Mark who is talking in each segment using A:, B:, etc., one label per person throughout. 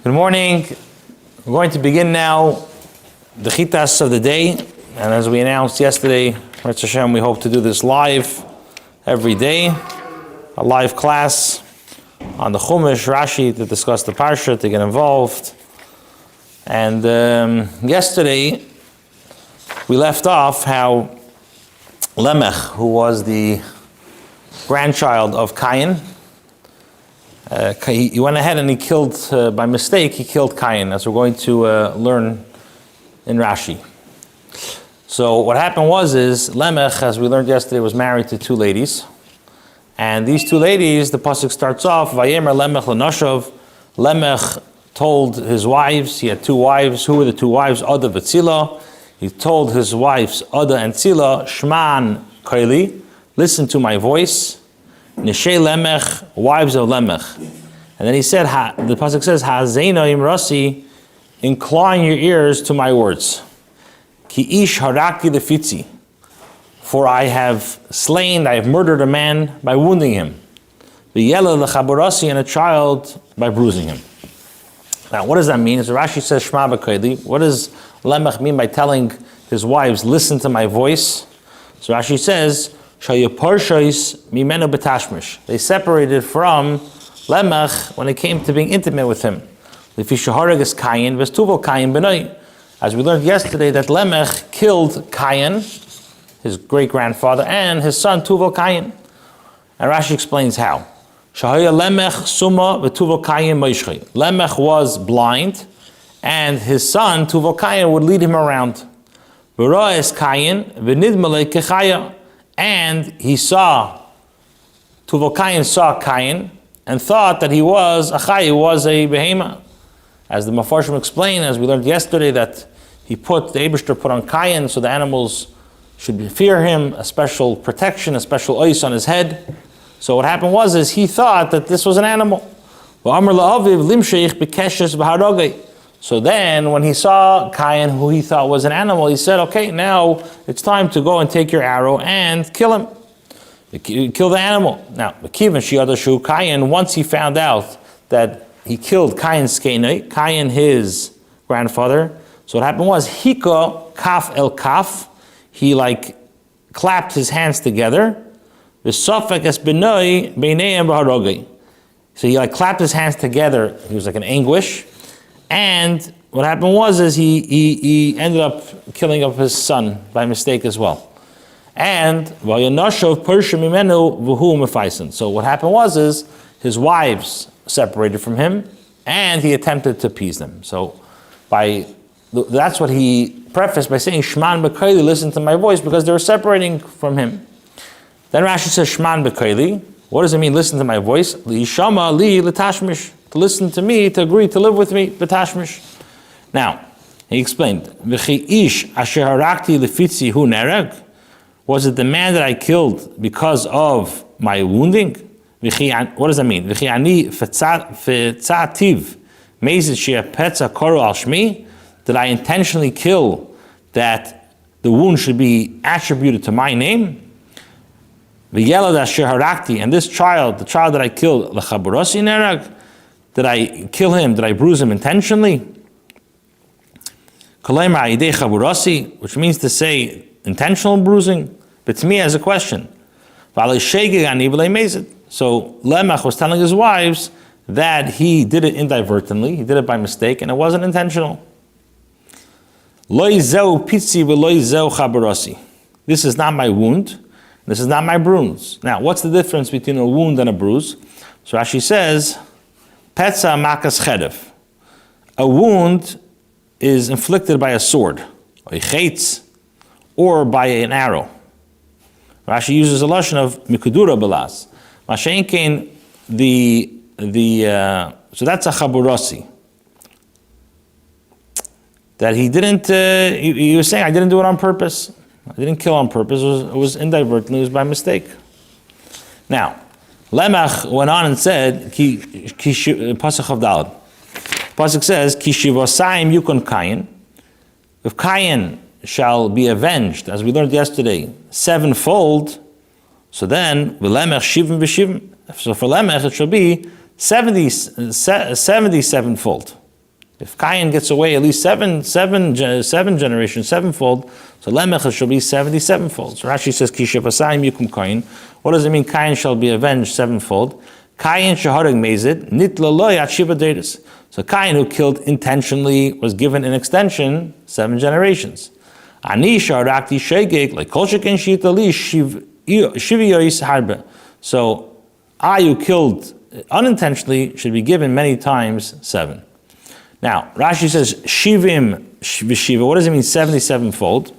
A: Good morning. We're going to begin now the Chitas of the day. And as we announced yesterday, Mitzvah Hashem, we hope to do this live every day. A live class on the Chumash, Rashi, to discuss the Parsha, to get involved. And yesterday, we left off how Lamech, who was the grandchild of Cain, he went ahead and he killed, by mistake, he killed Cain, as we're going to learn in Rashi. So what happened was Lamech, as we learned yesterday, was married to two ladies. And these two ladies, the pasuk starts off, Vayemer Lamech l'noshav. Lamech told his wives, he had two wives. Who were the two wives? Ada and Tzila. He told his wives, Ada and Tzila, Shman Kaili, listen to my voice. Neshei Lamech, wives of Lamech. And then he said, the pasuk says, Hazeina imrasi, incline your ears to my words. Ki ish haraki lefitzi, for I have slain, I have murdered a man by wounding him. V'yela lechaborasi, and a child by bruising him. Now, what does that mean? As Rashi says, Shema b'kaili, what does Lamech mean by telling his wives, listen to my voice? So Rashi says, they separated from Lamech when it came to being intimate with him. As we learned yesterday, that Lamech killed Cain, his great-grandfather, and his son Tuval Cain. And Rashi explains how. Lamech was blind, and his son Tuval Cain would lead him around. And he saw, Tuval Cain saw Cain and thought that he was a chay, he was a behema. As the Mefarshim explained, as we learned yesterday, that the Eibishter put on Cain so the animals should fear him, a special protection, a special ice on his head. So what happened was he thought that this was an animal. So then, when he saw Cain, who he thought was an animal, he said, okay, now it's time to go and take your arrow and kill him. Kill the animal. Now, Cain, once he found out that he killed Cain's Cain, his grandfather, so what happened was, Hika kaf el kaf, he clapped his hands together, so he clapped his hands together, he was in anguish. And what happened was he ended up killing up his son by mistake as well. And so what happened was his wives separated from him, and he attempted to appease them. So that's what he prefaced by saying, Shman b'kaili, listen to my voice, because they were separating from him. Then Rashi says, Shman b'kaili. What does it mean, listen to my voice? Li'ishama li l'tashmish. To listen to me, to agree to live with me, b'tashmish. Now, he explained, V'chi ish asher harakti lefitzi hu nereg. Was it the man that I killed because of my wounding? What does that mean? V'chi ani fetzativ mezit shea petza koru al shmi. Did I intentionally kill that the wound should be attributed to my name? V'yelad asher harakti, and this child, the child that I killed, l'chaborasi nereg. Did I kill him? Did I bruise him intentionally? Which means to say intentional bruising. But to me, as a question. So Lamech was telling his wives that he did it inadvertently, he did it by mistake, and it wasn't intentional. This is not my wound. This is not my bruise. Now, what's the difference between a wound and a bruise? So Rashi says, Petza makas chedev. A wound is inflicted by a sword, or by an arrow. Rashi uses a lashon of mikudura belas. Masha'inkein so that's a chaburasi. That he didn't. He was saying, I didn't do it on purpose. I didn't kill on purpose. It was inadvertently. It was by mistake. Now, Lamech went on and said, Pasuk of Daled. Pasuk says, Ki shivasayim yukon Cain. If Cain shall be avenged, as we learned yesterday, sevenfold, so then, v'lemech shivim v'shivim. So for Lamech, it shall be 77-fold. If Cain gets away at least seven generations, sevenfold, so Lemech shall be 77-fold. So Rashi says, Ki shevasayim yukum Cain. What does it mean, Cain shall be avenged sevenfold? Cain shaharag mezid, nitla lo yat shiva dedas. So Cain, who killed intentionally, was given an extension, 7 generations. Ani sharakti shegeg, like kol sheken shita li shiviyos harbe. So I, who killed unintentionally, should be given many times 7. Now, Rashi says, Shivim v'shiva. What does it mean, 77-fold?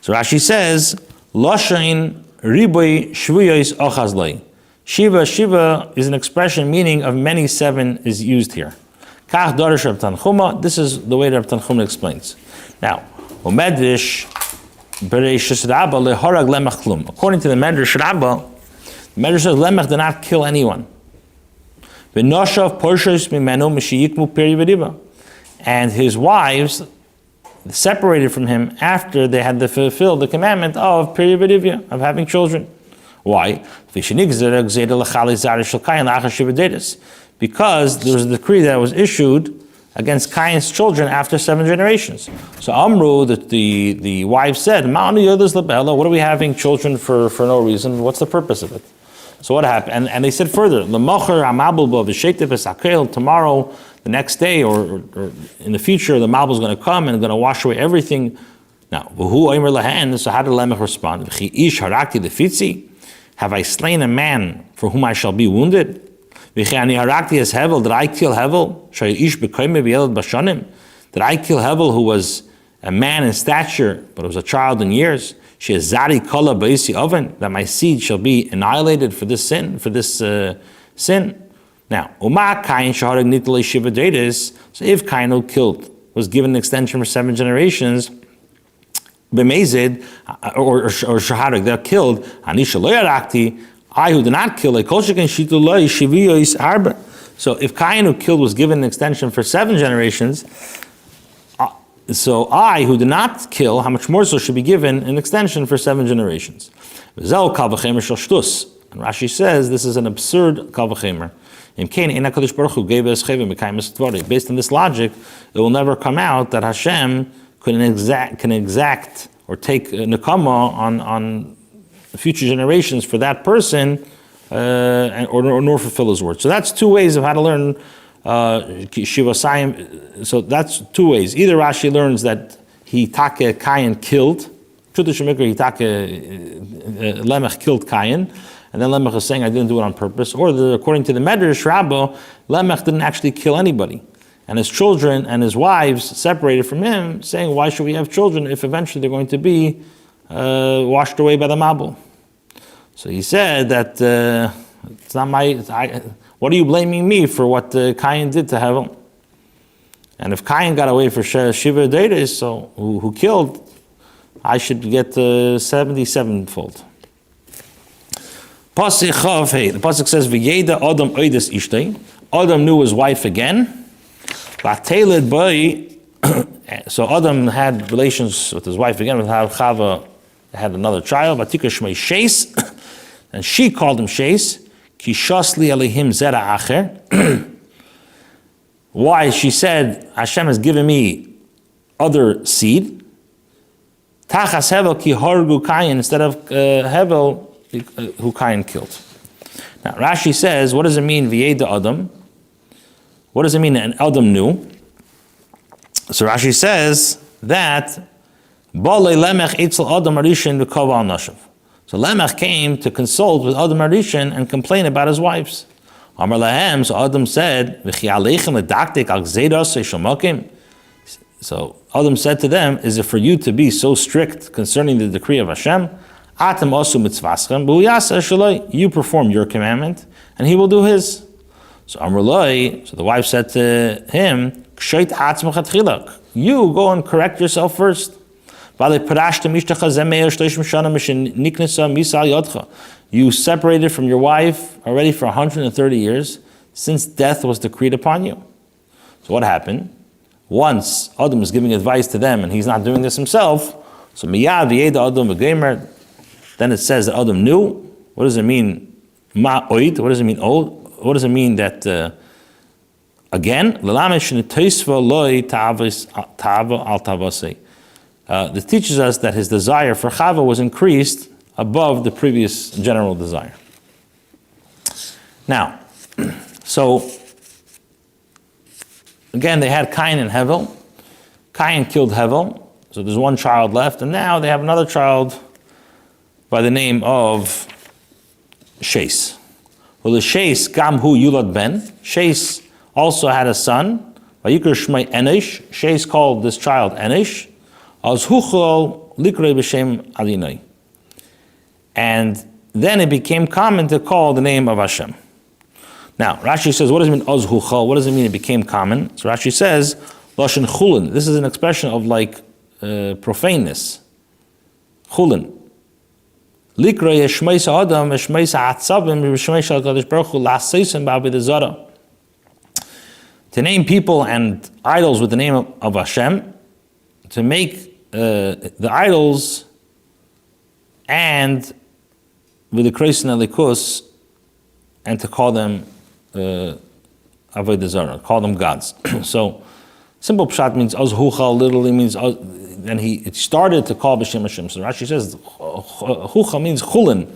A: So Rashi says, Loshain riboy shvuyos ochazloi. Shiva is an expression meaning of many 7 is used here. Kach dorish Reb Tanchuma. This is the way Reb Tanchuma explains. Now, Umedrish Bereshis Rabba lehorag lemech klum. According to the Medrash Rabba, the Medrash says Lemech did not kill anyone. And his wives separated from him after they had fulfilled the commandment of perivadivya, of having children. Why? Because there was a decree that was issued against Cain's children after 7 generations. So Amru, the wife said, what are we having children for no reason? What's the purpose of it? So what happened? And they said further, tomorrow, the next day, or in the future, the Mabul is going to come and going to wash away everything. Now, so how did Lemech respond? Have I slain a man for whom I shall be wounded? Did I kill Hevel? Did I kill Hevel, who was a man in stature, but was a child in years? That my seed shall be annihilated for this sin, sin. Now, so if Cain, who killed, was given an extension for 7 generations, b'mezid, or shaharak, they're killed, I who did not kill, so if Cain, who killed, was given an extension for 7 generations, so I, who did not kill, how much more so should be given an extension for 7 generations? And Rashi says this is an absurd kal v'chemer. Based on this logic, it will never come out that Hashem can exact or take nekama on future generations for that person, or nor fulfill his word. So that's 2 ways of how to learn Shivasayim. So that's 2 ways. Either Rashi learns that Cain killed, Lemech killed Cain, and then Lemech is saying I didn't do it on purpose, or according to the Medrash Rabbah, Lemech didn't actually kill anybody, and his children and his wives separated from him, saying why should we have children if eventually they're going to be washed away by the Mabul? So he said that it's not what are you blaming me for what Cain did to Hevel? And if Cain got away for Shiva Dedes, so who killed, I should get 77-fold. Pasuk Chav Hey. The pasuk says, "V'yeda Adam oides ishtei." Adam knew his wife again. V'ateled boi. So Adam had relations with his wife again. With Chava had another child. V'tika shmei Sheis, and she called him Sheis. Ki shasli alehim zera acher. Why? She said, Hashem has given me other seed. Tachas Hevel ki hargu Cain, instead of Hevel, who Cain killed. Now Rashi says, what does it mean, V'yeda Adam? What does it mean, an Adam knew? So Rashi says that Balei Lemech Eitzel Adam Arishin V'kova al Nashav. So Lemech came to consult with Adam Arishin and complain about his wives. Amar Lahem, so Adam said, so Adam said to them, is it for you to be so strict concerning the decree of Hashem? You perform your commandment, and he will do his. So Amar Lai, so the wife said to him, you go and correct yourself first. You separated from your wife already for 130 years since death was decreed upon you. So what happened? Once Adam is giving advice to them and he's not doing this himself, so miyad v'yeda Adam v'gemer, then it says that Adam knew. What does it mean? Ma oid? What does it mean? What does it mean that Again, this teaches us that his desire for Chava was increased above the previous general desire. Now, so again, they had Cain and Hevel. Cain killed Hevel, so there's one child left, and now they have another child by the name of Shes. Well, the Shes gam hu yulad ben. Shes also had a son. Vayikra shmei Enish. Shes called this child Enish. Az huchol likrei b'shem Adinai. And then it became common to call the name of Hashem. Now, Rashi says, what does it mean, az huchol? What does it mean it became common? So Rashi says, lashon chulin. This is an expression of like profaneness. Chulin. Likrei shmeis adam, shmeis ha'atzavim, shmeis HaKadosh Baruch Hu, la'aseisim ba'avid zara. To name people and idols with the name of Hashem, to make the idols and with the kreis and elikus, and to call them avodah zarah, call them gods. So, simple pshat means az huchal, literally means then it started to call b'shem Hashem. So Rashi says huchal means chulin,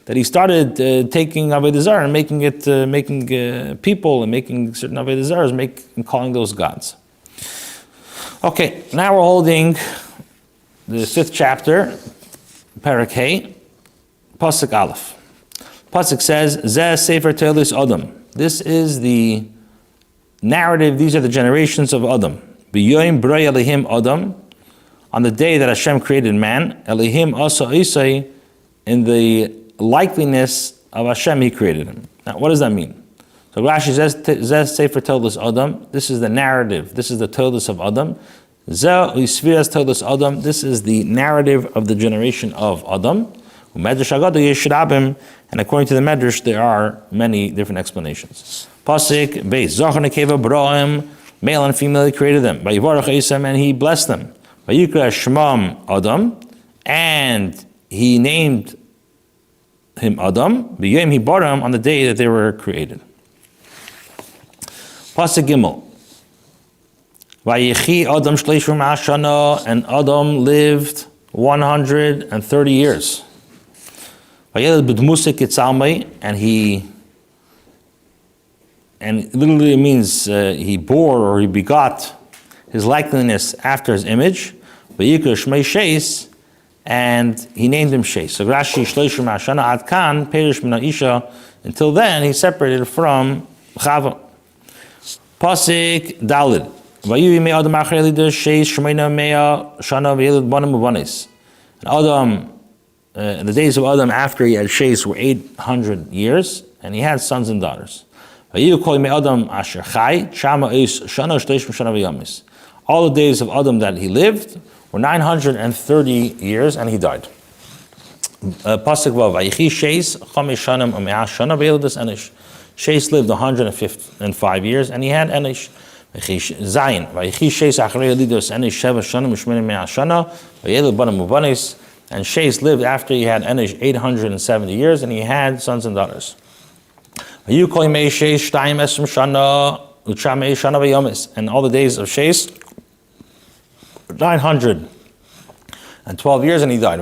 A: that he started taking avodah zarah and making it, making people and making certain avodah zarahs, and calling those gods. Okay, now we're holding the 5th chapter, Parak Hey, Pasuk Aleph. Pasuk says, Zeh Sefer Teilus Adam. This is the narrative, these are the generations of Adam. B'yoyim brei Elihim Adam, on the day that Hashem created man, Elihim asa Isai, in the likeliness of Hashem he created him. Now, what does that mean? So Rashi says, Zeh Sefer Teilus Adam, this is the narrative, this is the Teilus of Adam. Zeh Isviras Teilus Adam, this is the narrative of the generation of Adam. And according to the Medrash, there are many different explanations. Pasuk Beis, Zachar Nekeva Brahim, male and female, he created them. Vayivarach Esam, and he blessed them. Vayikra Shmam Adam, and he named him Adam. B'yom he baram, on the day that they were created. Pasuk Gimel, Vayichi Adam Shleishim Ashana, and Adam lived 130 years. And literally it means he bore or he begot his likeness after his image. And he named him Shes. So Rashi Shleishim Ashana Ad Kan Perish Mina Isha. Until then he separated from Chava. Pasik Dalid. And Adam, the days of Adam after he had Shes were 800 years, and he had sons and daughters. All the days of Adam that he lived were 930 years, and he died. Pasuk Vav, Shes lived 105 years, and he had Enish. Zayin, and Shes lived after he had Enish 870 years, and he had sons and daughters. And all the days of Shes, 912 years, and he died.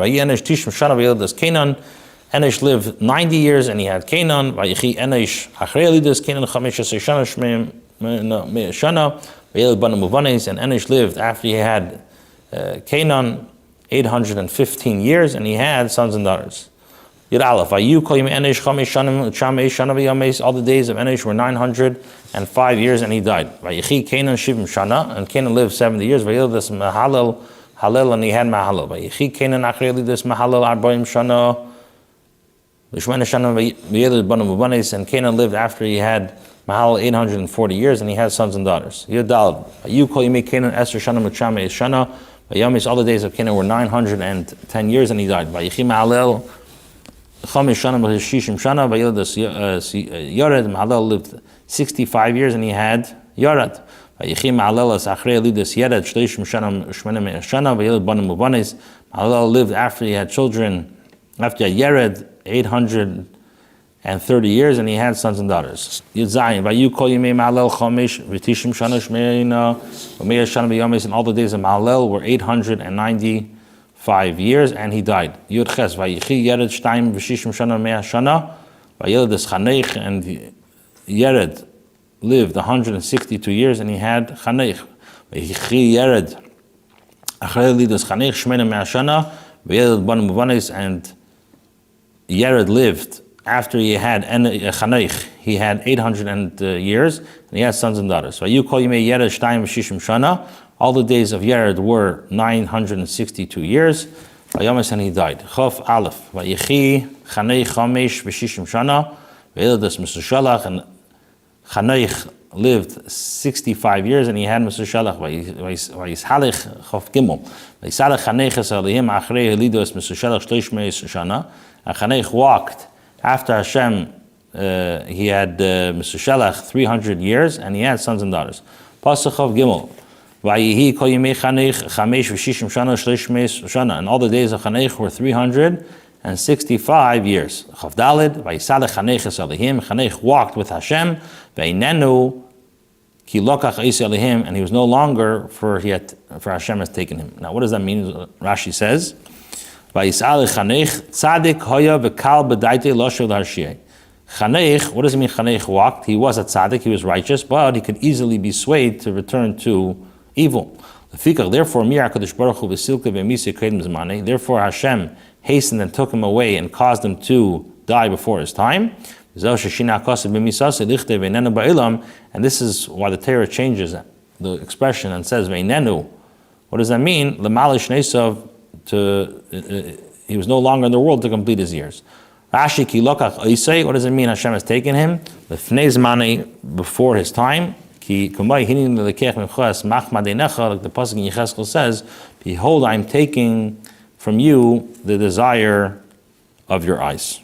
A: Enish lived 90 years, and he had Canaan. And Enish lived after he had Canaan 815 years, and he had sons and daughters. All the days of Enish were 905 years, and he died. And Canaan lived 70 years. And he had Mahalel. And Canaan lived after he had Mahal 840 years, and he had sons and daughters. All the days of Canaan were 910 years, and he died. Mahalel lived 65 years, and he had Yared. Mahalel lived after he had children, after he had Yared, 800 30 years, and he had sons and daughters. Yud Zayin, Vayu Kol Yimei Ma'alel Chomesh V'Tishim Shana Shmeina V'Meir Shana B'Yomes, and all the days of Ma'alel were 895 years, and he died. Yud Ches, Vayichi Yered Shtayim V'Shishim Shana Mea Shana Vayeled Es Chaneich, and Yered lived 162 years, and he had Chaneich. Vayichi Yered Achrei Lidas Chaneich Shmeina Mea Shana Vayeled Banim Uvanes, and Yered lived after he had Chaneich, he had 800 years, and he had sons and daughters. So you call Yimei Yered Shtayim V'Shishim Shana. All the days of Yered were 962 years. Vayomes, and he died. Chof Aleph. Vayichi Chaneich Chomesh V'Shishim Shana. Vayeladas Mesushalach, and Chaneich lived 65 years, and he had Mesushalach. Vayishalech Chof Gimel. Vayisalech Chaneich Es Alihim Achrei Helidos Mesushalach Shlosh Meis Shana. And Chaneich walked after Hashem. He had Mesushalach 300 years, and he had sons and daughters. Pasuk of Gimel. Vayihi kol yimei Chaneich chamesh v'shishim shana shlish meis shana. And all the days of Chaneich were 365 years. Chav Daled. Vayisalech Chaneich es Elohim. Chaneich walked with Hashem. Veinenu ki lokach es Elohim. And he was no longer, for Hashem has taken him. Now, what does that mean? Rashi says, Vayisalech Chaneich tzadik hoya v'kal b'daite loshev l'harshiyeh. Chaneich, what does it mean Chaneich walked? He was a tzaddik, he was righteous, but he could easily be swayed to return to evil. Therefore, therefore Hashem hastened and took him away and caused him to die before his time. And this is why the Torah changes the expression and says, Veinenu. What does that mean? He was no longer in the world to complete his years. Rashi ki lokach oisei, what does it mean Hashem has taken him? Lefnei zmanei, before his time. Ki kumai hinin lekech minchas machmadenecha, like the pasuk in Yechezkel says, behold, I am taking from you the desire of your eyes.